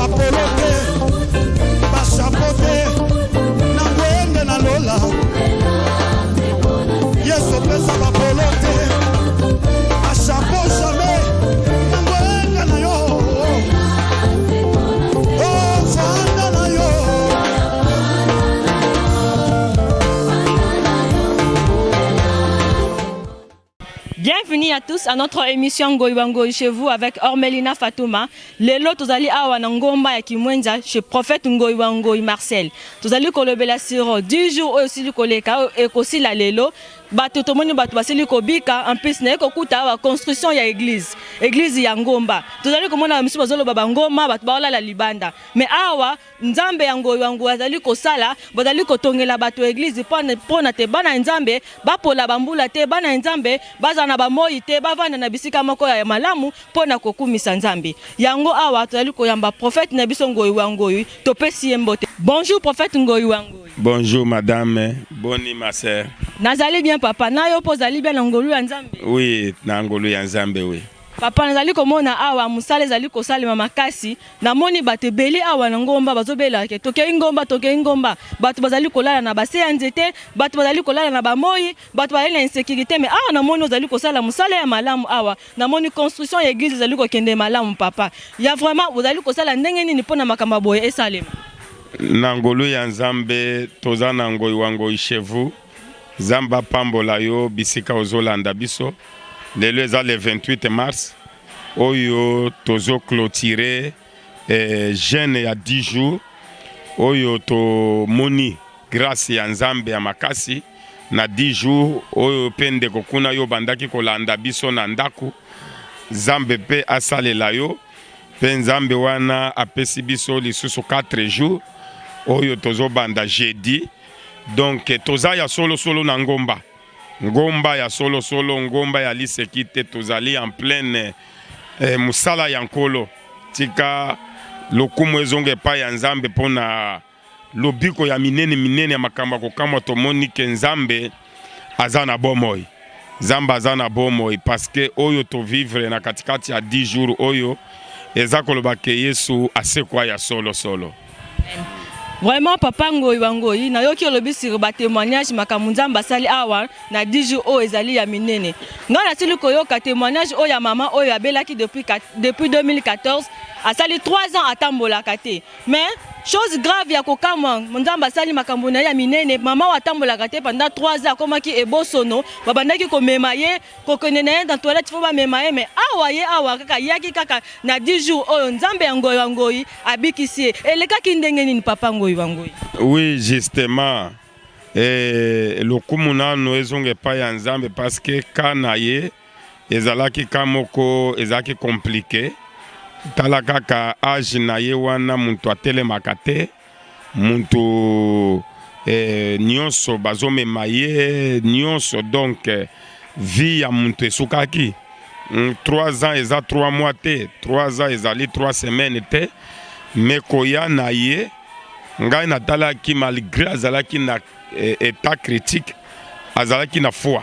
bapolote bashapote na kwende na lola Yesu pesa bapolote bashapo jamais na kwende na yo oh fanda na yo. Bienvenue à tous à notre émission Ngoiwango chez vous avec Ormelina Fatouma. Lelo tozali awa na ngomba ya Kimwenza chez prophète Ngoiwango Marcel. Tozali kolobela sur 10 jours aussi koleka et kosi la lelo. Bato tomoni bato basili kobika en plus na ekokuta wa construction ya église ya ngomba. Tozali komona misi bazolo baba ngoma bato baola la libanda. Mais awa nzambe ya Ngoiwango azali kosala bazali kotongela bato église pona te bana nzambe bapola bambula te bana nzambe bazana bamoyi te bavanda na bisika moko ya malamu pona kokumisa nzambe. Yango awa tozali koyamba prophète na biso Ngoiwango topesi mbote. Bonjour prophète Ngoiwango. Bonjour madame, boni ma sœur. Nazali bien papa, na yo pozali bien ngolu ya nzambe. Oui, na ngolu ya nzambe oui. Papa nazali komona awa musale zali kosalema makasi na moni bato beli awa na ngomba bazobela ke toke ngomba bato bazali kolala na base ya nzete bato bazali kolala na bamoyi bato bazali na insécurité mais awa na moni ozali kosala musale ya malamu awa na moni construction ya église zali kokende malamu papa ya vraiment ozali kosala ndenge nini pona makamba boye esalema na ngolu ya nzambe toza na Ngoiwango chez vous zamba pambola yo bisika ozolanda biso. Lelo eza le 28 mars oyo tozo clôturer jeûne ya 10 jours oyo to moni grâce ya nzambe ya makasi na 10 jours oyo pende kokuna yo bandaki kolanda biso na ndaku nzambe pe asalela yo pe nzambe wana apesi biso lisusu 4 jours oyo tozo banda jeudi donc toza ya solo na ngomba ya solo ngomba ya lisekite tozali en pleine musala ya nkolo tika lokumu ezonge pa ya nzambe pona lobiko ya minene ya makamba kokamwa tomoni ke nzambe azana bomoi parce que oyo to vivre na katikati ya 10 jours oyo eza koloba ke Yesu asekwa ya solo. Vraiment papa Ngoiwango na yoki olobi sur ba témoignage makamu nzamba sali awa na 10 jours o ezali ya minene. Nga na sili koyoka témoignage o ya mama o ya belaki depuis 2014 asali 3 ans atambola kate. Mais chose grave ya kokama nzamba sali makamu na ya minene mama watambola kate pendant 3 ans komaki ebosono babandaki ko memaye kokonene dans toilette fo ba memaye mais awa kaka yaki kaka na 10 jours o nzambe ya Ngoiwango abikisi elekaki ndenge nini papa Ngoiwango. Oui, justement. Lokumu nanu ezonge pa ya nzambe parce que kana ye ezalaki kamoko ezalaki compliqué. Tala kaka age na ye wana muntu atelemaka te muntu nyonso bazomema ye nyonso donc vie ya muntu esukaki 3 ans eza 3 mois te 3 ans ezali 3 semaines te mais koya na ye ngai natalaki malgré azalaki na état critique azalaki na foi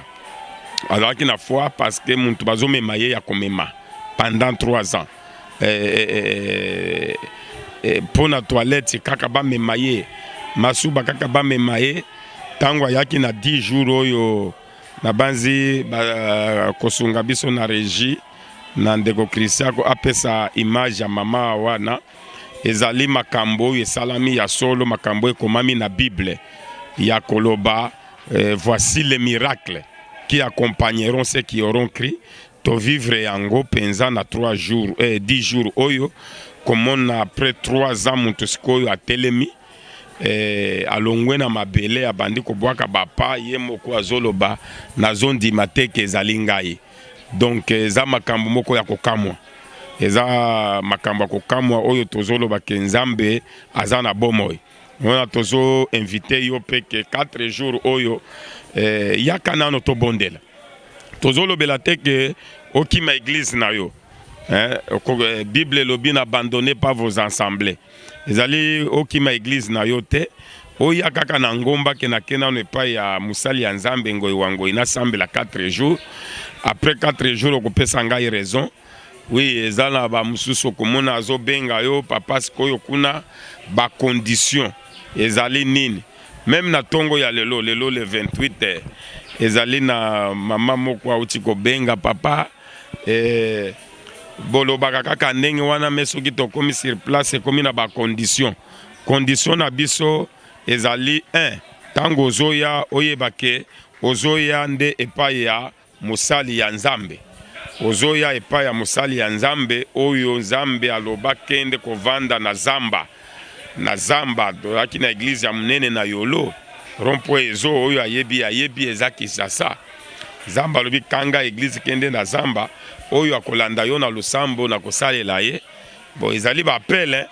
parce que muntu bazomema ye ya komema pendant 3 ans pona toilette kaka bamema ye masuba kaka bamema ye tango ayaki na 10 jours oyo na banzi kosunga biso na régie na ndeko Christian ko apesa image ya mama wana ezali makambo oyo esalami ya solo makambo ekomami na Bible ya koloba voici les miracles qui accompagneront ceux qui auront cru to vivre yango penza na 3 jours 10 jours oyo komona après 3 ans muntu sikoyo atelemi alongwe na mabele abandi kobwaka bapa ye moko azoloba nazondima te ke ezali ngai donc eza makambo moko ya kokamwa eza makambo ya kokamwa oyo tozoloba ke nzambe aza na bomoi wana tozo invité yo peke 4 jours oyo yaka nano tobondela tozolobela te ke okima église na yo Bible lobi n'abandonnez pas vos assemblées ezali okima église na yo te oya kaka na ngomba ke na kena ne pa ya musali ya nzambe Ngoiwango ina sambela 4 jours après 4 jours okopesa ngai raison Oui, ezala ba mususu komona azo benga yo papa sikoyo kuna ba condition ezali nini. Même na tongo ya lelo le 28 ezali na mama moko auti ko benga papa bolo bakaka ndenge wana mesoki to komi sur place komi na ba condition na biso ezali 1 tango ozoya oyebake ozoya nde epai ya musali ya Nzambe. Ozoya epai ya musali ya Nzambe oyo Nzambe aloba kende kovanda na Zamba doaki na eglise ya munene na Yolo rompo ezo oyo ayebi eza Kisasa. Nzambe alobi kanga eglise kende na Zamba oyo akolanda yo na losambo na kosalela ye. Bon ezali ba appel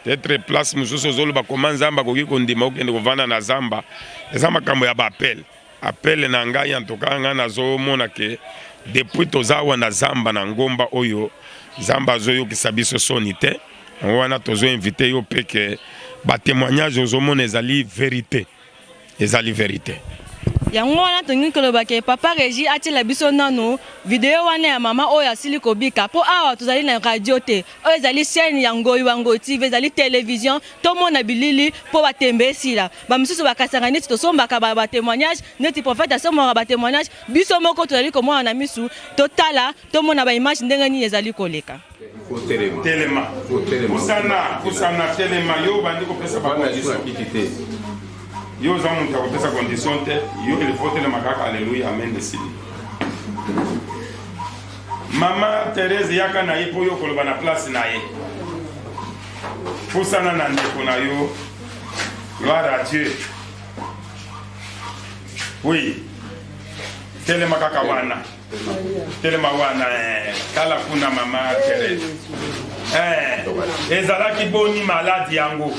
peut-être place mususu ozoloba koma Nzamba koki kondima okende kovanda na Zamba. Eza makambo ya ba appel na ngai en tout cas nga nazomona ke depuis tozawa na Zamba na ngomba oyo Zamba zoyo kisabiso soni te wana tozo invité yo peke ba témoignage ozomona ezali vérité yango wana tongi koloba ke papa Régie atila biso nano video wana ya mama oyo asili kobika po awa tozali na radio te oyo ezali chaîne ya Ngoyi Wango TV ezali télévision to mona bilili po batembe sila ba misusu bakasanga neti tosombaka ba témoignage neti prophète asombaka ba témoignage biso moko tozali komona na misu totala to mona ba image ndenge ni ezali koleka telema kusana telema yo bandi kopesa ba condition yo za muntu akopesa condition te yo il faut telema kaka alléluia amen desili mama Thérèse yaka na ye po yo koloba na place na ye kusana na ndeko na yo gloire à Dieu. Oui telema kaka wana kala kuna mama Thérèse ezalaki boni maladi yango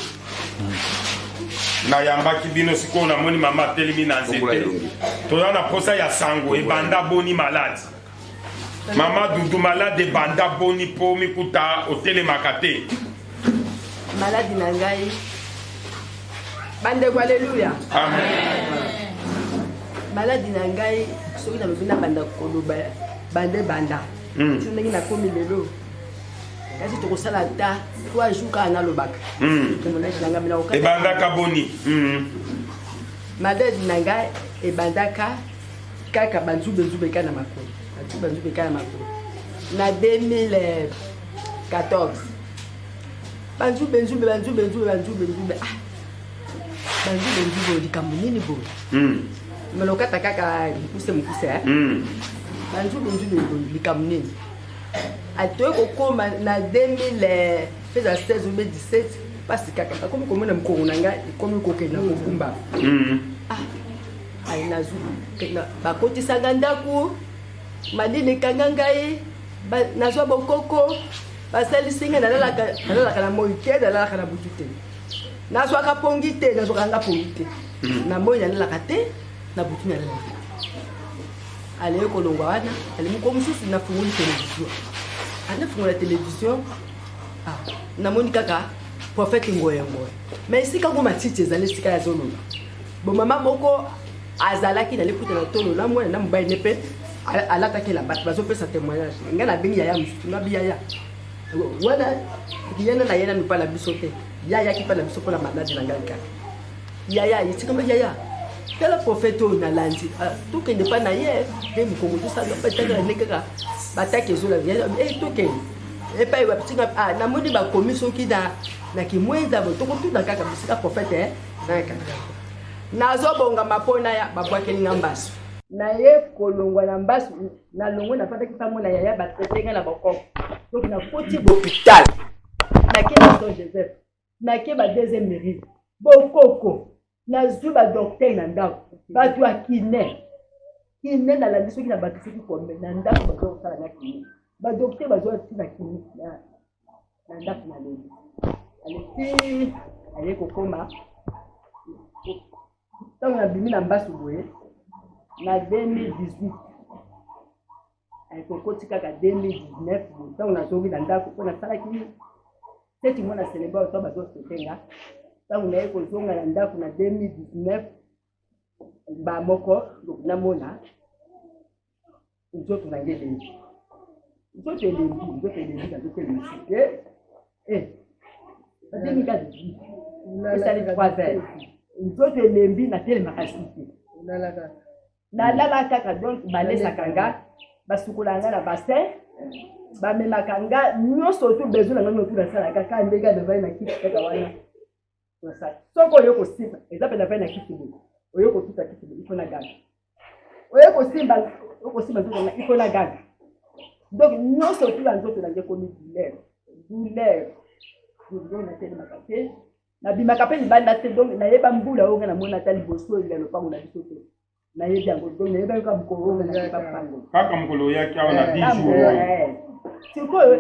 na yambaki bino siko na moni mama telemi na nzete toya na posa ya sango ebanda boni maladi mama Dudu malade banda boni po mikuta otelemaka te maladi na ngai bandeko haleluya amen maladi na ngai soki na lobi na banda koloba banda ndenge nakomi lelo kasi tokosala ta 3 jours kaka nalobaka ebandaka boni maladi na ngai ebandaka kaka banzube ka na makolo na 2014 banzube likambo nini boye melokata kaka mokuse banzube likambo nini atoye kokoma na 2016 ou 2017 pasi kaka bakomi komona mokolo na ngai ekomi kokenda kobumba ali nazu bakotisanga ndako madini ekanga ngai nazwa bokoko basalisi ngai nalalaka na moi te nalalaka na butu te nazwaka pongi te nazwaka nga pongi te na moi nalalaka te na butu nalalaka aleye kolongwa wana alemoko mosusu nafungoli télévision anafungola télévision namoni kaka prophète Ngoyi mais esika ngo matiti ezali esika ya zolola bo mama moko azalaki na lekuta na tolola mwana na mobali ne mpe alataki la bato bazopesa témoignage ngai na bengi yaya mosusu nabi yaya wana kiyena na yena mipala biso te yaya kipala biso mpona maladi na ngai kaka yaya etikamba yaya tala prophète oyo nalandi tokende mpa na ye mpe mokongo tosala pataka ne kaka bataki ezola tokende epai bapitinga namoni bakomi soki na kimwenza tokotuna kaka bisika prophète nazobongama mpona ya babwakelinga mbasu naye kolongwa na mbasu nalongwe napataki mpa mona yaya batetenga na bokoko soki nakoti bohôpital nake na Saint Joseph nake ba deuxième mairie bokoko nazwi badokter na ndako bato ya kine nalandi soki na bato soki kombe na ndako bazokosala na kine badokter bazwati na kine na ndako na lelo alesi aye kokoma ntango nabimi na mbasu boye na 2018 ayekokoti kaka 2019 ntango nazongi na ndako mpo nasalaki seti mwana seleba oto bazosetenga ntango naye kozonga na ndako na 2019 bamoko namona nzoto na nge leli nzoto elengi na nzoto elengi batemikadi esali 3 heures nzoto elembi natelemaka site nalala kaka donc balesaka nga basukola nga na bassin bamemaka nga nyonso to besoin na nga nyonso nasalaka kaka ndenge adevai na kiti kaka wana soko oyo kosimba eza mpe navai na kiti boye oyo kotuta kiti boye ifo na gaga oyo kosimba nzoto nga ifo na gaga donc nyonso tula nzoto nange ekomi douleur natelemaka te nabimaka mpe libanda te donc nayeba mbula oyo nga namona ata liboso ya lopango na biso te nayebi yango donc nayeba yoka mokolo oyo nga nayeba pango kaka mokolo oyaki awa na 10 jours sikoyo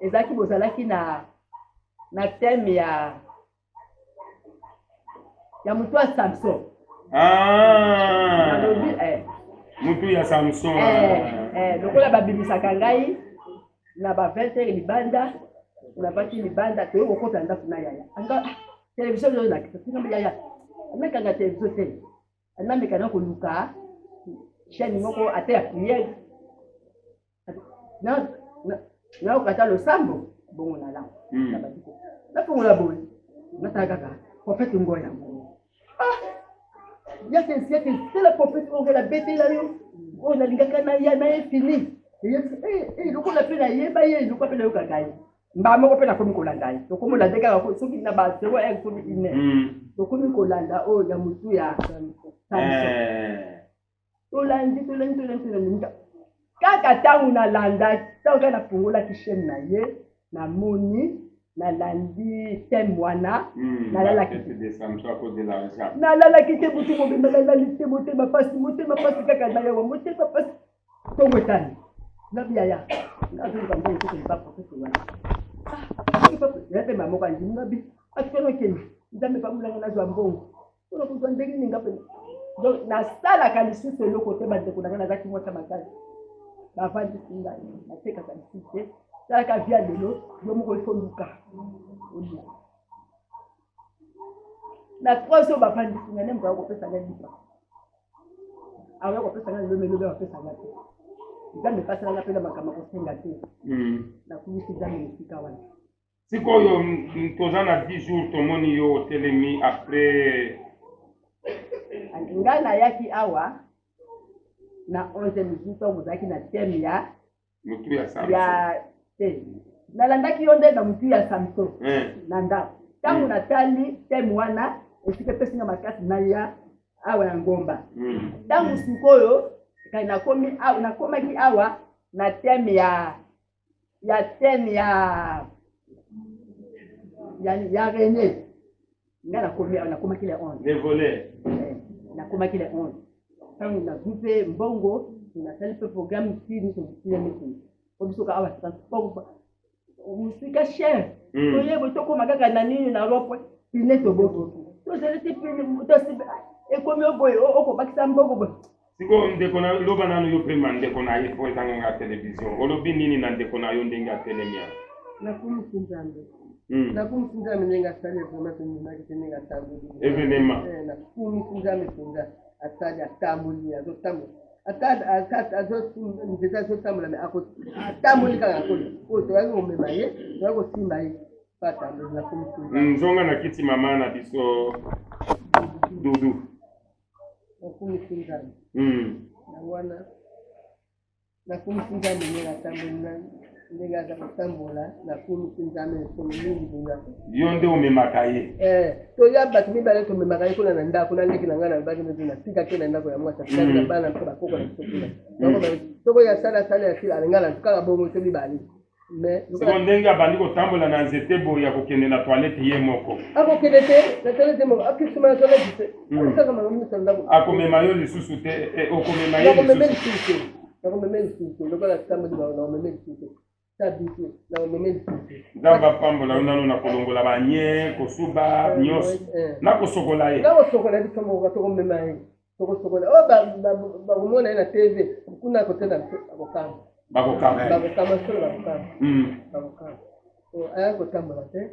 ezalaki bozalaki na teme ya motu ya Samson nalobi mutu ya Samson lokola babimisaka ngai na ba 20 heures libanda unapati libanda toyo kokota ndako na yaya anga television yo nakisa tinga yaya anakanga television te anameka na koluka chaîne moko ate ya prière na ukata lo sambo bongo na la na batiko na pongo la boy nataka kaka prophète ngoya yake c'est la prophète on la bête là yo on a lingaka na ya na fini lokola pe na yeba ye lokola pe na yo kaka mba moko pe na komi kolanda ye tokomi olanda kaka soki na ba 0 soki ine tokomi kolanda oyo ya mutu ya tolandi kaka ntango nalanda ntango kaka napungolaki chaîne na ye namoni nalandi teme wana nalalaki te butu mobimba nalali te motema pasi kaka nayawa motema pasi ntongo etani nabiyaya yape mamoko andimi nabi atikenokeni nzambe pamulanga nazwa mbongo mpona kozwa ndenge ninga pene donc nasalaka lisusu eloko te bandeko nanga nazaki mwasa makasi bavandisi ngai natekaka lisusu te salaka via lelo yo moko efoluka olia na 3 oyo bavandisi ngai nde moto akopesa ngai lipa aoya kopesa ngai lelomelobe bapesa ngai te nzambe epaselanga mpe na makambo kosenga te nakumisi nzambe esika wana sikoyo toza na 10 jours tomoni yo otelemi après ngai nayaki awa na 11 jour ntango ozalaki na teme ya mutu ya Samson te nalandaki yo nde na mutu ya Samson na ndako ntango natali teme wana esika epesinga makasi naya awa ya ngomba ntango sikoyo kai nakomaki awa na teme ya teme ya René nga nakomaki le 11 les volets nakomaki le 11 ntango nazwi mpe mbongo nasali mpe programme fini sobisinamisi obisoka awa transport musika cher toyebo tokoma kaka na nini na ropwe pine toboki tozali ti pine ekomi oboye okobakisa mbongo boye siko ndeko na loba nano yo prema ndeko na ye po ezango nga television olobi nini na ndeko na yo ndenge atelemia nakumisi nzambe ndenge asali vraimen tondimaki te ndenge atamboli événement nakumisi nzambe mpenza asali atamboli azotambola nzete azotambola me atamboli kaka akoli oyo toyaki komema ye toyaki kosimba ye po atamboli nakumisi nzonga na kiti mama na biso dudu nakumisi nzambe na wana nakumisi nzambe ndenge atamboli ndenge aza kotambola nakumisi nzambe mingi yo nde omemaka ye toya bato mibale tomemaka ye kuna na ndako naleki na ngai na baki nde natikaki na ndako ya mwasi atikaki na bana mpe bakoko na biso kuna soko ya sala ya sila alinga na tukaka bongo to mibale siko ndenge abandi kotambola na nzete boye ya kokende na toilette ye moko akokende te na toilette moko akisuma na toilette te akisaka makamisa ndako akomema yo lisusu te okomema ye lisusu nakomeme lisusu lokola tamboli nakomeme lisusu nzambe apambola yo nano na kolongola banye kosuba nyonso na kosokola ye nakosokola biso moko tokomema ye tokosokola oyo bakomona ye na tv kuna kotenda biso bakokamba solo bakokamba aya kotambola te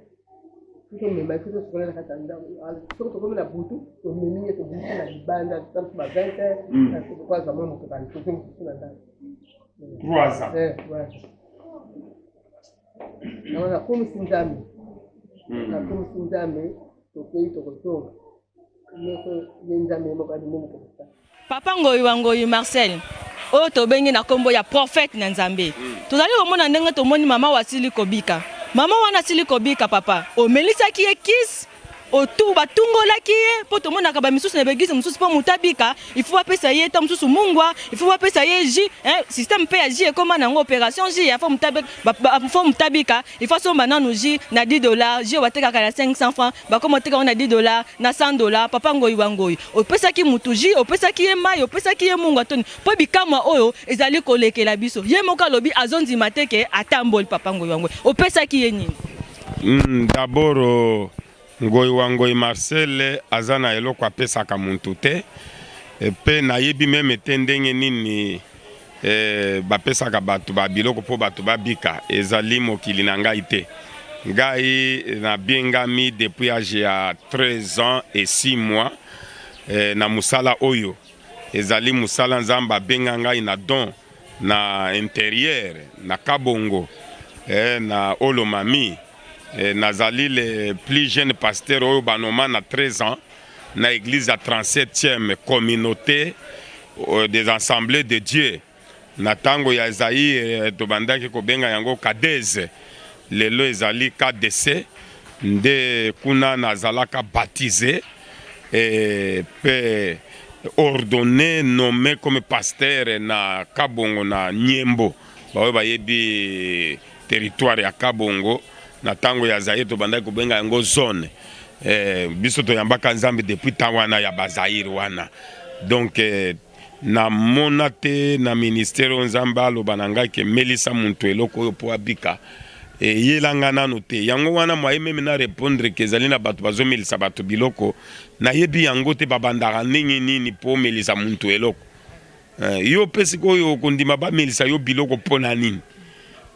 tomema ye tosokola na kati ya ndako soki tokomi na butu tomemi ye tobisi na libanda tamoso ba 20 heures tokozwa mwa moto kali tozongisusu na ndako 3 ans. Na kumisi nzambe. Na kumisi nzambe tokei tokotonga. Papa Ngoyi Marcel. O to bengi na kombo ya prophète na Nzambe. Tozali komona ndenge tomoni mama wasili kobika. Mama wana sili kobika papa. O melisa ki ekis. O tu batungola ki e po tomona ka ba misusu na begisa misusu po mutabika. Il faut apesa ye ta misusu mungwa. Il faut apesa ye ji. Système pe ya ji e koma na ngo opération ji ya faut mutabika. Il faut so mananu ji na $10. Ji wateka ka na 500 francs. Ba komo teka na $10 na $100. Papa Ngoyi. Opesa ki mutu ji, opesa ki ye mai, opesa ki ye mungwa toni. Po bikama oyo ezali kolekela biso. Ye moka lobi azonzi mateke atamboli Papa Ngoyi. Opesa ki ye nini? D'abord Ngoyi Marcel azana eloko apesaka muntu te pe nayebi meme te ndenge nini bapesaka bato babiloko po bato babika ezali mokili na ngai te. Ngai nabengami depuis âge ya 13 ans et 6 mois na musala oyo ezali musala nzamba abenga ngai na don na intérieur na Kabongo na Olomami. Nazali le plus jeune pasteur oyo banoma na 13 ans na église à 37e communauté des assemblées de Dieu na tango ya Ezaïe tobandaki kobenga yango Kadeze lelo ezali KDC nde kuna nazalaka baptisé pe ordonné nommé comme pasteur na Kabongo na Nyembo bawe bayebi territoire ya Kabongo na tango ya Zaire to bandaki kobenga yango zone biso to yambaka Nzambe depuis tawana ya Bazaire wana donc na monate na ministère Nzambe aloba nangaki melisa muntu eloko yo po abika yelanga nanu te yango wana mwaye meme na répondre ke ezali na bato bazomelisa bato biloko na yebi yango te babandaka ndenge nini po melisa muntu eloko yo pesi koyo kondima bamelisa yo biloko pona nini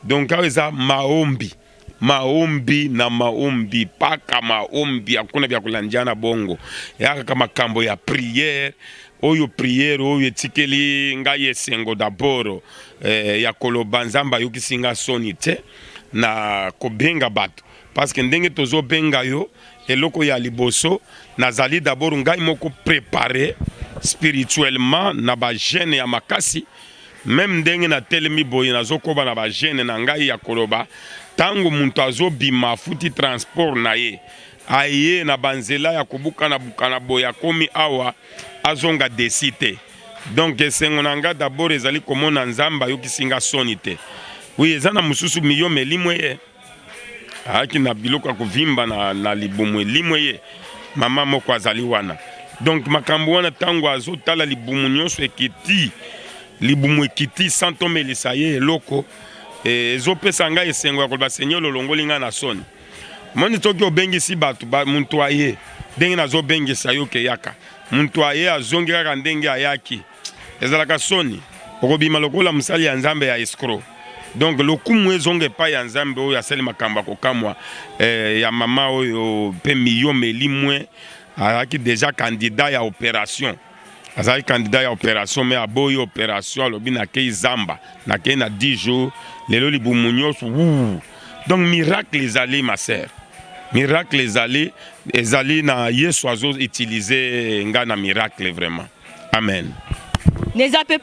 donc awa eza maombi paka maombi akuna bya kulanjana bongo yaka kama kambo ya prière oyo prière oyo etikeli ngai esengo d'abord ya koloba Nzamba yokisinga soni te na kobenga bato parce que ndenge tozo benga yo eloko ya liboso nazali d'abord ngai moko préparé spirituellement na ba jeune ya makasi même ndenge na telemi boye nazokoba na ba jeune na ngai ya koloba tango muntu azobima futi transport na ye aye na banzela ya kobuka na bukana boya komi awa azonga desite donc esengo na nga d'abord ezali komona Nzamba yokisinga soni te oui ezana mususu miyo melimwe ye aki na biloko ya kovimba na libumu elimwe ye mama moko azali wana donc makambo wana tango azotala libumu nyonso ekiti libumu ekiti santo melisa ye eloko ezopesa ngai esengo ya koloba Seigneur lolongoli nga na soni moni toki obengisi bato muntu aye ndenge nazobengisa yo ke yaka muntu aye azongi kaka ndenge ayaki ezalaka soni okobima lokola mosali ya Nzambe ya escroc donc lokumu ezonga epai ya Nzambe oyo asali makambo akokamwa ya mama oyo mpe miyo melimwe azalaki déjà candidat ya opération azali candidat ya opération mais aboyi opération alobi nakei zamba nakei na 10 jours lelo libumu nyonso donc miracle ezali ma sœur miracle ezali na Yesu azo utiliser nga na miracle vraiment amen. Ne zappez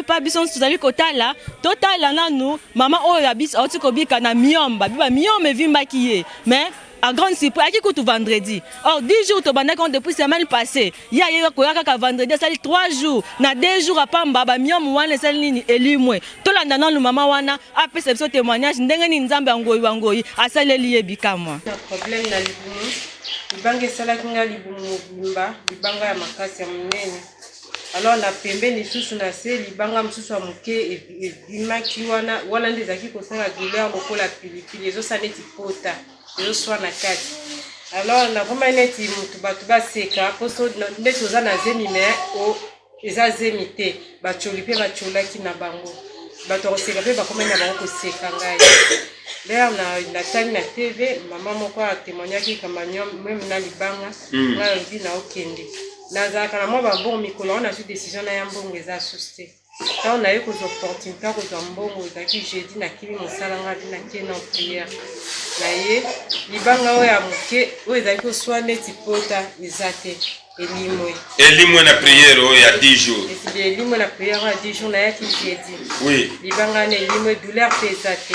pas bison tozali kotala totala nanu mama oyo ya biso oti kobika na miomba biba miome vimbaki ye mais à grande surprise à qui coûte vendredi. Or 10 jours to banda depuis semaine passée. Ya koyaka ka vendredi sali 3 jours na 2 jours apamba ba miom wana sali nini elimwe. To landa na lu mama wana a perception témoignage ndenge ni Nzambe Ngoyi asali liye bikamwa. Problème na libumu. Libanga sala kinga libumu bimba libanga ya makasi ya munene. Alors na pembe ni susu na se libanga msusu wa muke bimaki wana ndezaki kosanga douleur lokola pilipili ezo saneti pota. Soit na kati alors na vraiment neti mutu batu baseka poso ndeto za na zemi mais o eza zemi te bacholi pe bacholaki na bango bato koseka pe bakomena bango koseka ngai leo na tani na TV mama moko a témoignaki kama même na libanga na lobi na okende nazalaka na mwa babongo mikolo wana su décision na ya mbongo eza suste Quand on a eu des opportunités, des ambons, j'ai dit na kimi mosalanga na kena prière. Naye libanga oya muke oya ko soane tipota izate elimwe. Elimwe na prière oya 10 jours. Et elimwe na prière oya 10 jours na yaki jeudi. Oui. Libanga na elimwe douleur pesate.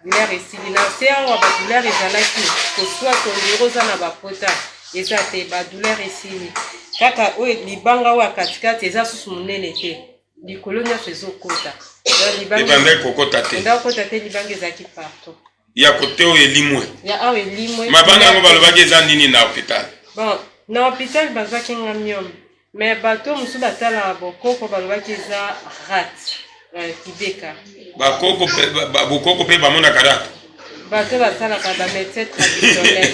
Douleur esili na seya wa ba douleur ezalaki ko soit tondero za na bapota ezate ba douleur esili. Kaka oya libanga oya katikati eza susu munene te. Likolo nyonso ezokota. Libanga kokota te. Nda kokota te libanga ezaki partout. Ya kote oyo elimwe. Ya awa elimwe. Mabanga ngo balobaki eza nini na hôpital? Bon, na hôpital bazaki nga miom. Mais bato musu batala bokoko balobaki eza rat. Kibeka. Bakoko pe bokoko pe bamona karata. Bato batala ka ba médecin traditionnel.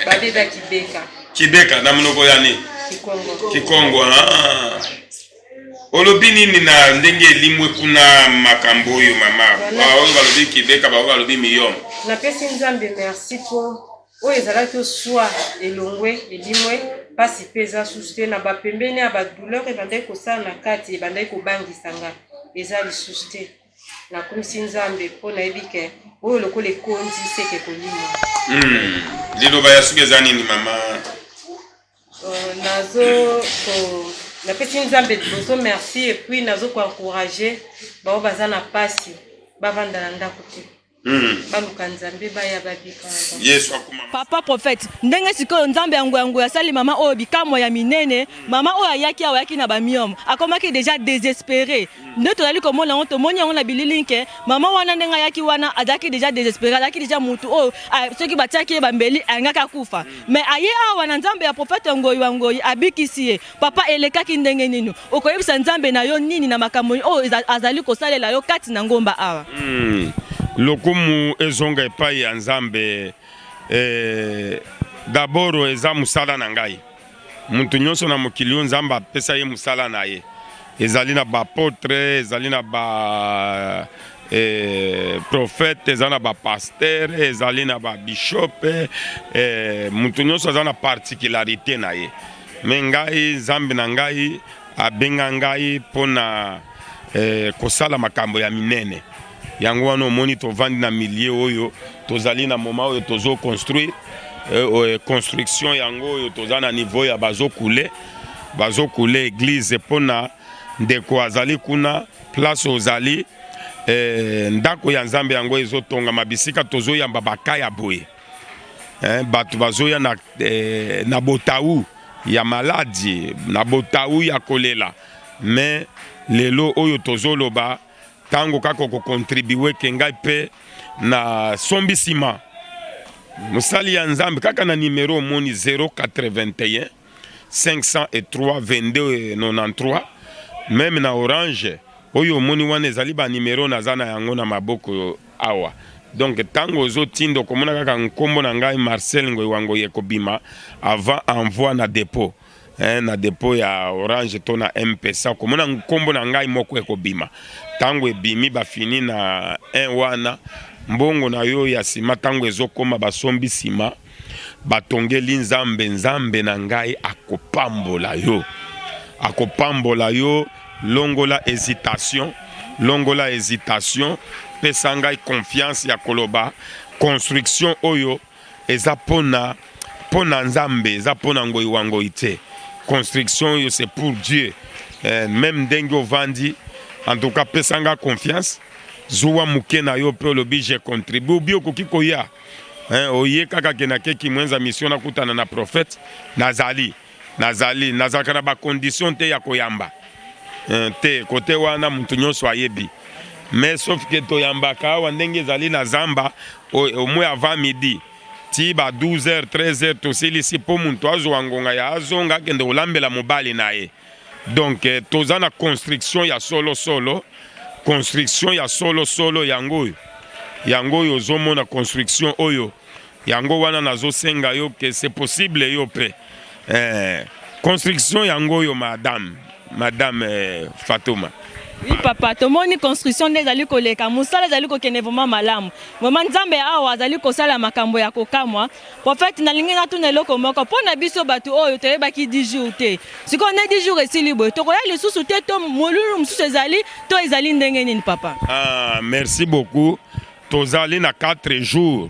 Babeba kibeka. Kibeka na monoko yani. Kikongo. Kikongo ah. Olobi nini na ndenge elimwe kuna makambo oyo mama? Baoyo balobi kibeka baoyo balobi miyom. Na pesi nzambe merci po oyo ezalaki oswa elongwe elimwe pasi peza suste na bapembeni ya badouleur ebandaki kosala na kati ebandaki kobangisa nga eza lisusu te nakomisi nzambe mpo nayebi ke oyo lokola ekondi seke kolima. Liloba ya suki eza nini mama? Na pesi nzambe liboso merci et puis nazo ko encourager bao baza na pasi bavanda na ndako te. Baluka nzambe baya babika. Yesu akuma. Papa prophète ndenge sikoyo nzambe yango ya sali mama oyo bikamo ya minene mama oyo ayaki awaki na bamiom akomaki déjà désespéré nde tozali komona ngo tomoni yango na bililinke mama wana ndenge ayaki wana azaki déjà désespéré azaki déjà mutu oyo soki batiaki bambeli angaka kufa mais aye awa na nzambe ya prophète ngoyi abikisi ye papa elekaki ndenge nini okoyebisa nzambe na yo nini na makambo oyo azali kosalela yo kati na ngomba awa. Lokumu ezonga epai ya nzambe d'abord eza musala na ngai muntu nyonso na mokili oyo nzambe apesa ye musala na ye ezali na bapotre ezali na ba prophète ezali na bapaster ezali na babishope muntu nyonso aza na particularité na ye me ngai nzambe na ngai abenga ngai mpona kosala makambo ya minene yango wana omoni tovandi na milieu oyo tozali na moment oyo tozo construire construction yango oyo toza na niveau ya bazokule église mpona ndeko azali kuna place ozali ndako ya nzambe yango ezotonga mabisika tozoyamba bakaya boye bato bazoya na botau ya maladi na botau ya kolela mais lelo oyo tozoloba tango kako ko contribuer ke ngai pe na sombisima musali ya nzambe kaka na numéro moni 081 503 22 93 même na orange oyo moni wana ezali ba numéro nazana yango na maboko awa donc tango ozotindo komona kaka nkombo na ngai Marcel Ngoyi wango yekobima avant envoi na dépôt na dépôt ya orange to na M-Pesa komona nkombo na ngai moko ekobima tango ebimi bafini na 1 wana mbongo na yo ya sima tango ezokoma basombi sima batongeli nzambe na ngai akopambola yo longola hésitation pesa ngai confiance ya koloba construction oyo eza pona nzambe eza pona Ngoyi wango ite construction yo c'est pour Dieu même dengue ovandi en tout cas pesa ngai confiance zuwa muke na yo pe lobi j'ai contribué bio koki koya oye kaka kenake kimwenza mission na kutana na prophète nazalaka na ba condition te ya koyamba te kote wana muntu nyonso ayebi mais sauf que toyambaka awa ndenge ezali na zamba au moins avant midi ti ba 12h 13h tosilisi po muntu azwa ngonga ya azonga akende olambela mobali na ye donc toza na construction ya solo yango oyo ozomona construction oyo yango wana nazosenga yo ke c'est possible yo pe construction yango oyo madame Fatouma Oui papa, tomoni construction nde ezali koleka, musala ezali kokende vraiment malamu. Vraiment Nzambe awa azali kosala makambo ya kokamwa. Prophète nalingi natuna eloko moko pona biso batu oyo toyebaki 10 jours te. Siko na 10 jours esili boye, tokoya lisusu te to molulu mususu ezali to ezali ndenge nini papa? Ah, merci beaucoup. Tozali na 4 jours.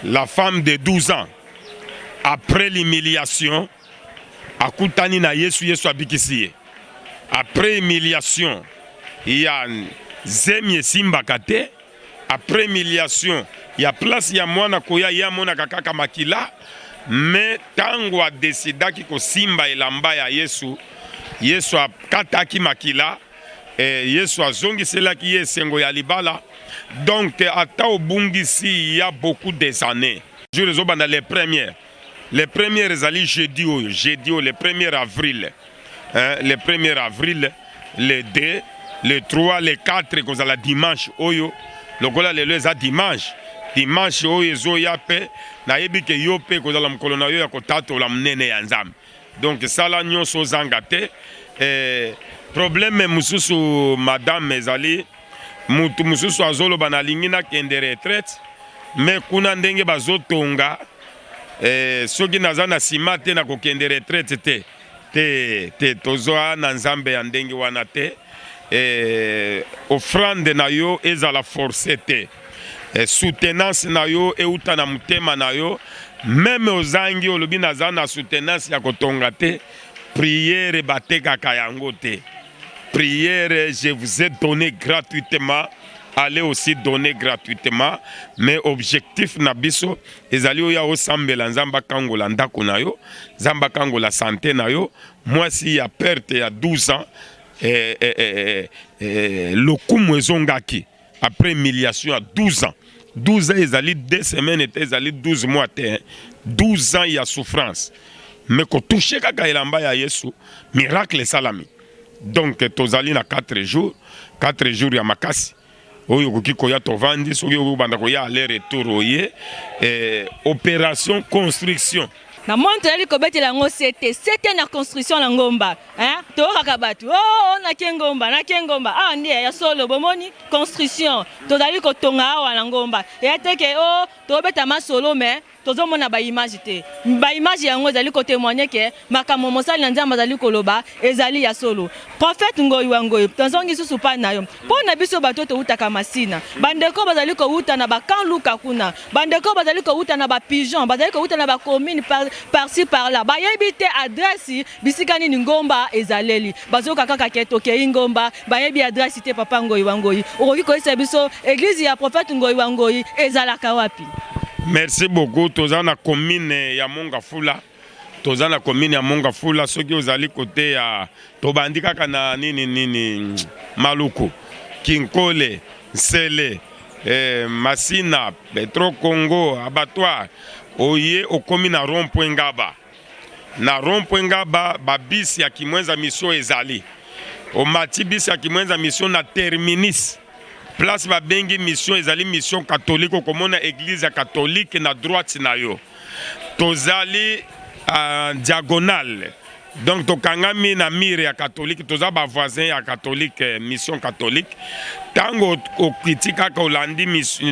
La femme de 12 ans, après l'humiliation, akutani na Yesu abikisiye. Après humiliation, il y a Zemye Simbakate. Après humiliation, il y a place ya mwana koya ya mona kakaka makila. Mais tango a décidé ko simba elamba ya Yesu, Yesu a kataki makila. Yesu a zongi sela ki yesengo ya libala. Donc ata obungisi il y a beaucoup des années. Je les obanda les premières. Les premières ezali jeudi le 1er avril. Le 1er avril, le 2, le 3, le 4, comme ça la dimanche, oyo, le gola le leza dimanche, dimanche oyo zo yape, na yebi ke yope comme ça la mkolona yo ya kotato la mnene ya nzambe. Donc ça la nyonso zangate, problème mususu madame ezali, mutu mususu azolo banalingi na kende retraite, mais kuna ndenge bazotonga, soki naza na sima te na kokende retraite te. Te tozoa na nzambe ya ndenge wana te offrande na yo ezala forcé te soutenance na yo euta na mutema na yo même ozangi olobi naza na soutenance ya kotonga te prière batekaka yango te prière je vous ai donné gratuitement. Allez aussi donner gratuitement, mais objectif nabiso ezali oya osambela nzamba kangola ndako na yo, nzamba kangola santé na yo. Moi si ya perte ya 12 ans lokumu ezongaki après humiliation à 12 ans. 12 ans ezali 2 semaines et ezali 12 mois te. 12 ans ya souffrance. Mais ko toucher kaka elamba ya Yesu, miracle salami. Donc tozali na 4 jours ya makasi. Oyo koki koya tovandi soki obanda koya aller retour oye opération construction na monte ali kobetela ngo c'était na construction na ngomba to kakabatu na kengomba ndiye ya solo bomoni construction tozali kotonga awa na ngomba ya teke to beta masolo mais tozomona ba image te ba image yango ezali ko témoigner ke makambo mosali na nzamba ezali koloba ezali ya solo. Prophète Ngoyi wa Ngoyi tozongi susu pa na yo pona biso bato to utaka masina bandeko bazali ko uta na ba kan luka kuna bandeko bazali ko uta na ba pigeon bazali ko uta na ba commune par-ci par-là ba yebi te adresse bisikani ni ngomba ezaleli bazoka kaka keto ke ngomba ba yebi adresse te papa Ngoyi wa Ngoyi okoki ko isa biso église ya Prophète Ngoyi wa Ngoyi ezalaka wapi? Merci beaucoup. Tozana commune ya Mongafula. Tozana commune ya Mongafula. Soki ozali côté ya tobandi kaka na nini Maluku, Kinkole, Nsele, Masina, Petro Congo, Abattoir. Oye okomi na rond-point Ngaba. Na rond-point Ngaba babisi ya kimwenza mission ezali. O mati bisi ya kimwenza mission na terminis. Place ba bengi mission ezali mission catholique komona église catholique na droite na yo. Tozali diagonale. Donc tokangami na mire ya catholique toza ba voisin ya catholique mission catholique. Tango okritika ka olandi mission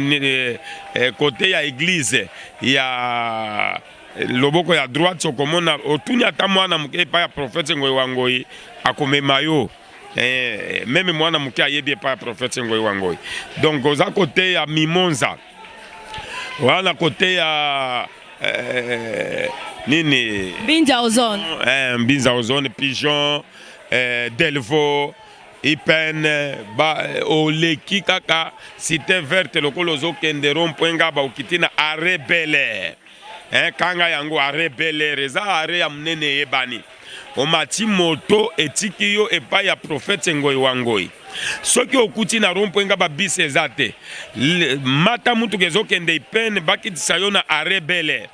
côté ya église ya loboko ya droite komona otuni ata mwana muke pa ya prophète Ngoyi wa Ngoyi akomema yo. Même moi na muke ayebi pa prophète Ngoyi wa Ngoyi. Donc oza côté ya Mimonza. Wala côté ya nini Binza Ozone. Binza Ozone, Pigeon, Delvaux, Ipen, Oleki kaka cité verte lokolo zo kende rond-point Ngaba okitina arrêt Bel-Air. Kanga yango arrêt Bel-Air eza arrêt ya munene ebani. Omati moto etiki yo epa ya prophète Ngoyi wa Ngoyi. Soki okuti na rond-point Ngaba bis ezate. Mata mutu kezo kende Ipen bakitisa yo na arrêt Bel-Air.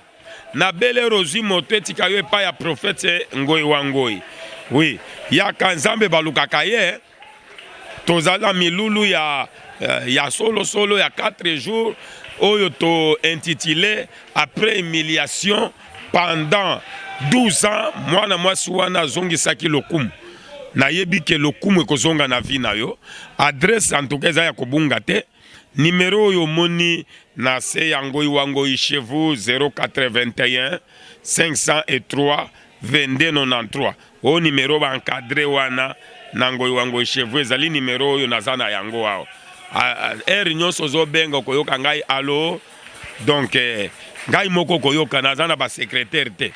Na Bel-Air ozi moto etika yo epa ya prophète Ngoyi wa Ngoyi. Oui, ya kanzambe balukaka ye. Tozala milulu ya solo ya 4 jours oyo to intitulé après humiliation pendant 12 ans mwana mwasi wana zongisaki lokumu na yebi ke lokumu ekozonga na vie na yo. Adresse en tout cas eza ya kobunga te. Numéro yo moni na se yango Ngoi chez vous 081 503 2293. O numéro ba encadré wana na Ngoi chez vous ezali numéro yo nazana yango wao. Nyonso zo benga koyoka ngai allo. Donc ngai moko koyoka nazana ba secrétaire te.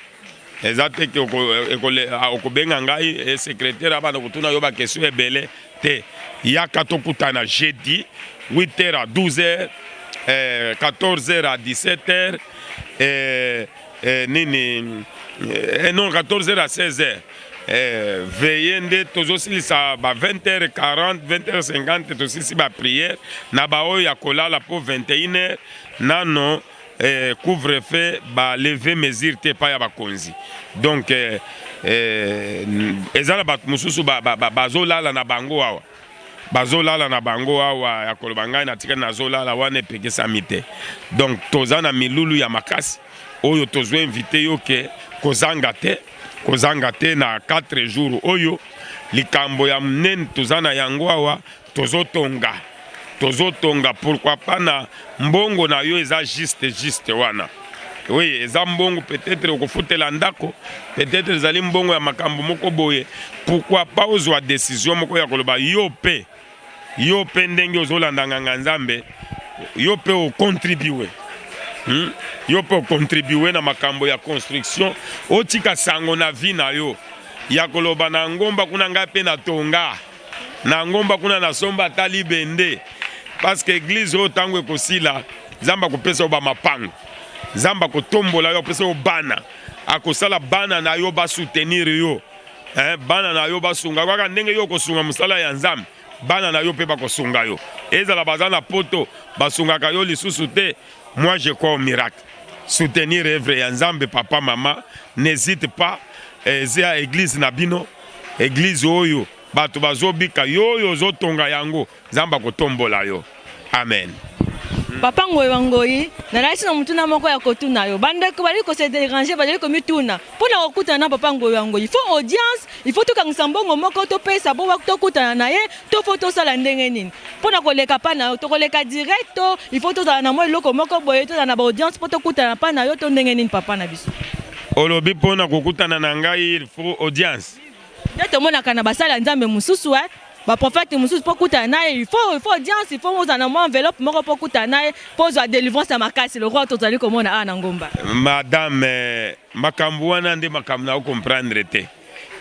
Ezate ke okobenga ngai secrétaire abana kutuna yo ba question ebele te. Yaka tokutana jeudi 8h à 12h, 14h à 17h, non, 14h à 16h. Veillez aussi ça 20h40, 20h50 aussi si ba prière. Nabao ya kolala pour 21h. Nano couvre-feu ba lever mesure te pa ya bakonzi. Donc ezala ba mususu bazolala na bango awa. Bazolala na bango awa ya kolobanga na tika na zolala wane peke samite. Donc tozana milulu ya makasi oyo tozo invité yo ke kozanga te na 4 jours oyo likambo ya mnen tozana yango awa tozotonga pourquoi pas na mbongo na yo eza juste wana. Oui, eza mbongo peut-être okofutela ndako, peut-être ezali mbongo ya makambo moko boye. Pourquoi pas ozwa décision moko ya koloba yo pe ndenge ozolanda nganga nzambe yo pe o contribuer. Yo pe contribuer na makambo ya construction otika sango na vie na yo ya koloba na ngomba kuna ngape na tonga na ngomba kuna na somba tali bende parce que église o tango ekosila zamba kopesa ba mapango zamba kotombola yo pesa bana akosala bana na yo ba soutenir yo bana na yo basunga kaka ndenge yo kosunga musala ya nzambe bana na yo pe bakosunga yo ezala bazana poto basungaka yo lisusu te. Moi je crois au miracle. Soutenir œuvre ya nzambe papa maman, n'hésite pas. Zea église nabino, église oyo bato bazobika yo zotonga yango nzamba kotombola yo. Amen. Papa Ngoi na raisi na mutuna moko ya kotuna yo bandeko bali ko se déranger bali ko mituna pona okutana na papa Ngoi il faut audience, il faut to kangisa mbongo moko to pesa bo wa to kutana na ye to photo sala ndenge nini pona koleka pa na to koleka directo il faut to na mo loko moko boye to na ba audience poto kutana pa na yo to ndenge nini papa na biso olobi pona kokutana na ngai il faut audience ndeto mona kana basala nzambe mususu ba prophète mususu po kutana il faut audience il faut ozana mo enveloppe moko po kutana po zo délivrance ya makasi le roi tozali komona ana ngomba. Madame makambo wana nde makambo na comprendre te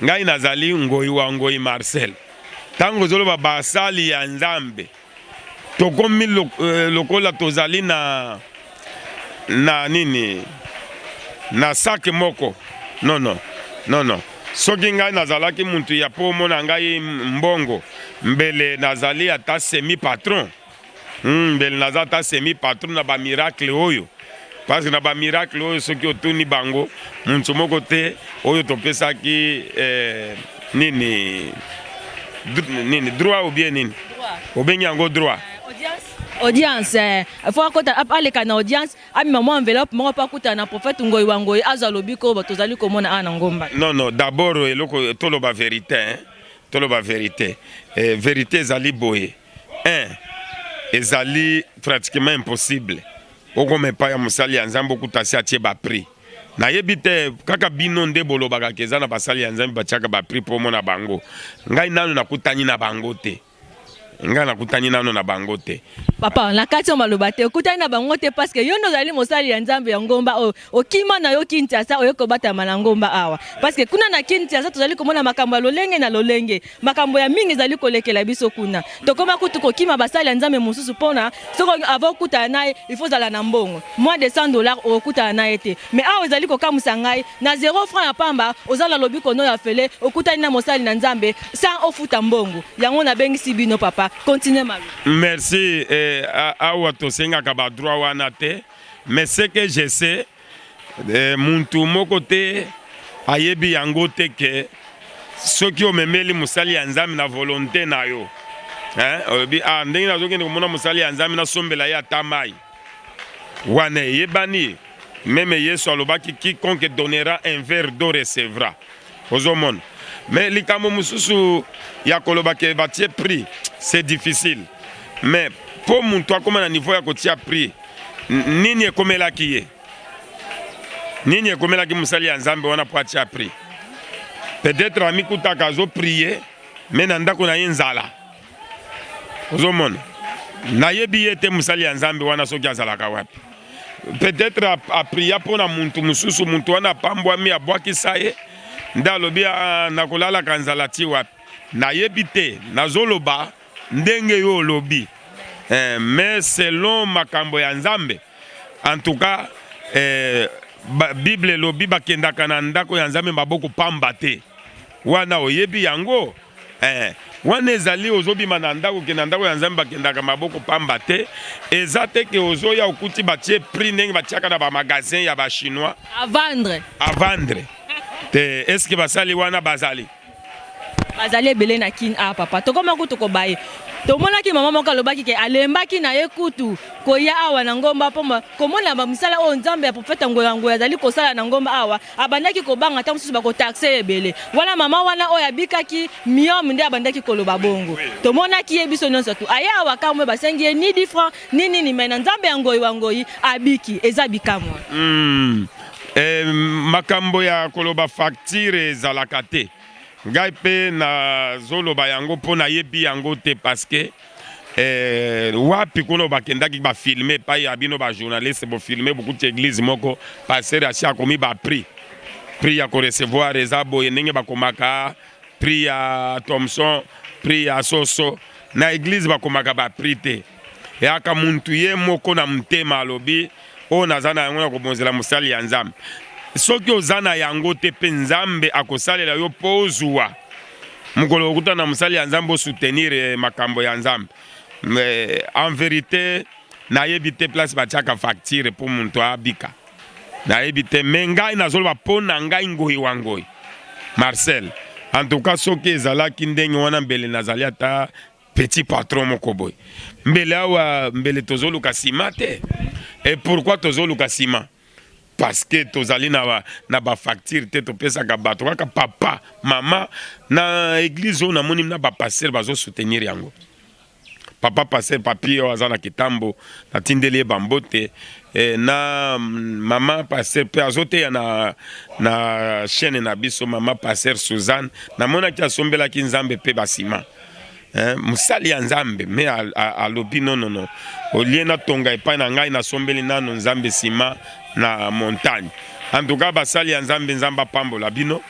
ngai nazali Ngoi Marcel tango zolo basali ya nzambe tokomi lokola tozali na nini na sake moko non soki ngai nazalaki muntu ya po mona ngai mbongo mbele nazali ata semi patron mbele nazali ata semi patron na ba miracle oyo parce que na ba miracle oyo soki otuni bango muntu moko te oyo topesaki nini droit ou bien nini obengi yango droit audience faut kota aleka na audience ami maman enveloppe moko pa kuta na prophète Ngoi azwa lobiko tozali komona ana ngomba. Non d'abord eloko toloba vérité vérité ezali boye ezali pratiquement impossible okome pa ya musali ya nzambe okutasi atie ba prix na yebite kaka bino nde bolobaka keza na basali ya nzambe batiaka ba prix po mona bango ngai nanu nakutani na bango te. Nga nakutani nano na bango te. Papa, na kati ya maloba te okutani na bango te parce que yo ndozali mosali ya nzambe ya ngomba okima na yo Kinshasa oyeko batama na ngomba awa parce que kuna na Kinshasa tozali komona makambo ya lolenge na lolenge makambo ya mingi ezali kolekela biso kuna tokoma kutu kokima basali ya nzambe mosusu pona soko avant kutana naye il faut zala na mbongo moins de $100 okutana naye te mais awa ezali kokamusa ngai na 0 francs ya pamba ozala lobiko no ya fele okutani na mosali na nzambe sans ofuta mbongo yango na bengi bino papa. Continuez mal. Merci. Awa tosengaka ba droit wana te. Mais ce que je sais, muntu moko te ayebi yango te ke soki omemeli musali ya nzambe na volonté na yo. Obi ndenge nazokende komona musali ya nzambe na sombela ya tamai. Wana yebani même Yesu alobaki quiconque donnera un verre d'eau recevra. Ozomon. mais likambo mususu ya koloba ke batie prix c'est difficile mais pour muntu akoma na niveau ya kotia prix nini ekomelaki ye nini ekomelaki musali ya nzambe wana po atia prix peut-être amikutaka azo prier mais na ndako na ye nzala ozomona nayebi ye te musali ya nzambe wana soki azalaka wapi peut-être a prier mpona muntu mususu muntu wana apambwami abwakisa ye nde alobi nakolalaka nzala ti wapi nayebi te nazoloba ndenge yo olobi mais selon makambo ya nzambe en tout cas Bible elobi bakendaka na ndako ya nzambe maboko pamba te wana oyebi yango wana ezali ozobima na ndako ke na ndako ya nzambe bakendaka maboko pamba te eza te ke ozoya okuti batie prix ndenge batiaka na bamagasin ya bachinois à vendre te eske basali wana bazali ebele na kin papa tokoma kutu kobaye tomonaki mama moko alobaki ke alembaki na ye kutu koya awa na ngomba poma komona bamisala oyo nzambe ya profeta ngoyango azali kosala na ngomba awa abandaki kobanga ta mosusu bakotaxe ebele wana mama wana oyo abikaki miom nde abandaki koloba bongo tomonaki ye biso nyonso tu aya awa kamwe basengi ye ni 10 francs nini me na nzambe ya ngoyi wangoyi abiki eza bikamwa makambo ya koloba facture ezalaka te ngai pe na zoloba yango po nayebi yango te parce que wapi kono bakendaki bafilme pa ya bino bajournaliste bofilme beaucoup d'église moko passer asi akomi baprix prix ya korecevoir eza boye ndenge bakomaka prix ya Thomson prix ya Soso na église bakomaka baprix te yaka muntu ye moko na mtema alobi o naza na yango na kobonzela mosali ya nzambe soki ozana yango te pe nzambe akosalela yo po ozwa mukolo okuta na musali ya nzambe soutenir makambo ya nzambe en vérité nayebi te place batiaka facture po muntu abika nayebi te me ngai nazoloba po na ngai ngoyi wangoyi Marcel en tout cas soki ezalaki ndenge wana mbele nazali ata petit patron moko boy mbele awa mbele tozoluka sima te et pourquoi tozoluka sima parce que tozali na ba facture te topesaka bato kaka papa mama na église on amoni na ba passer bazo soutenir yango papa passer papier oza na kitambo na tindeli bambote na mama passer pe azote na chaîne na biso mama passer Suzanne na mona ki asombela ki nzambe pe basima musali ya nzambe me alobi non olie na tonga epai na ngai na sombeli nano nzambe sima na montagne en tout cas basali ya nzambe nzamba pambola bino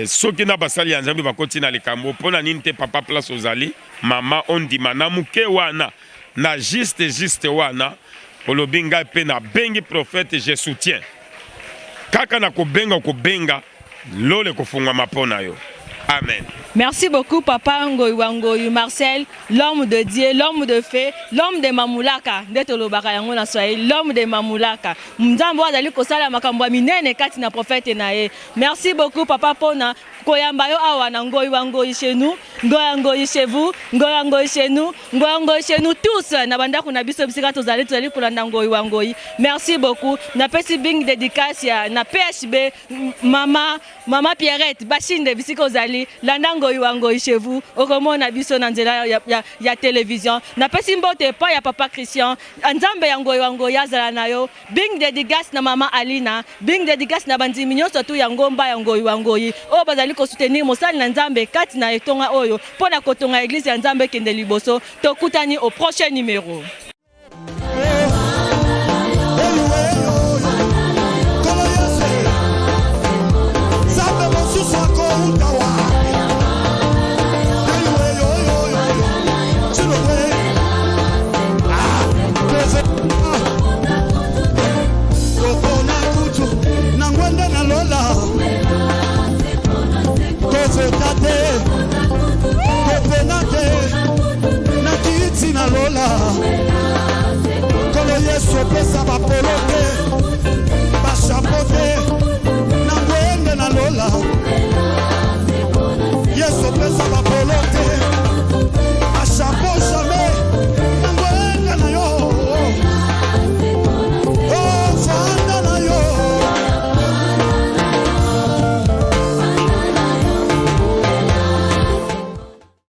soki na basali ya nzambe bakoti na likambo pona nini te papa place ozali mama ondima na muke wana na juste wana olobi ngai pe na bengi prophète je soutiens kaka na kobenga lole kofungwa mapona yo. Amen. Merci beaucoup, Papa Ngoyi Wangoyi Marcel, l'homme de Dieu, l'homme de fée, l'homme de Mamulaka. L'homme de Mamulaka. Mzambo azali kosala makambo minene kati na prophète nae. Merci beaucoup, Papa Pona. Koyambayo awa na Ngoyi Wangoyi chez nous, Ngoyi Wangoyi chez vous, Ngoyi Wangoyi chez nous, Ngoyi Wangoyi chez nous tous. Na banda kuna biso bisika tozali kolanda Ngoyi Wangoyi. Merci beaucoup. Na pesi bing dédicace ya na PHB Mama Pierrette Bashinde bisika ozali landa Ngoyi Wangoyi chez vous. Okomona biso na nzela ya télévision. Na pesi mbote pa ya Papa Christian. Nzambe ya Ngoyi Wangoyi azala nayo. Bing dédicace na Mama Alina. Bing dédicace na bandimi nyonso tu ya ngomba ya Ngoyi Wangoyi. O bazali ko soutenir mosali na nzambe kati na etonga oyo pona kotonga église ya nzambe kende liboso tokutani au prochain numéro.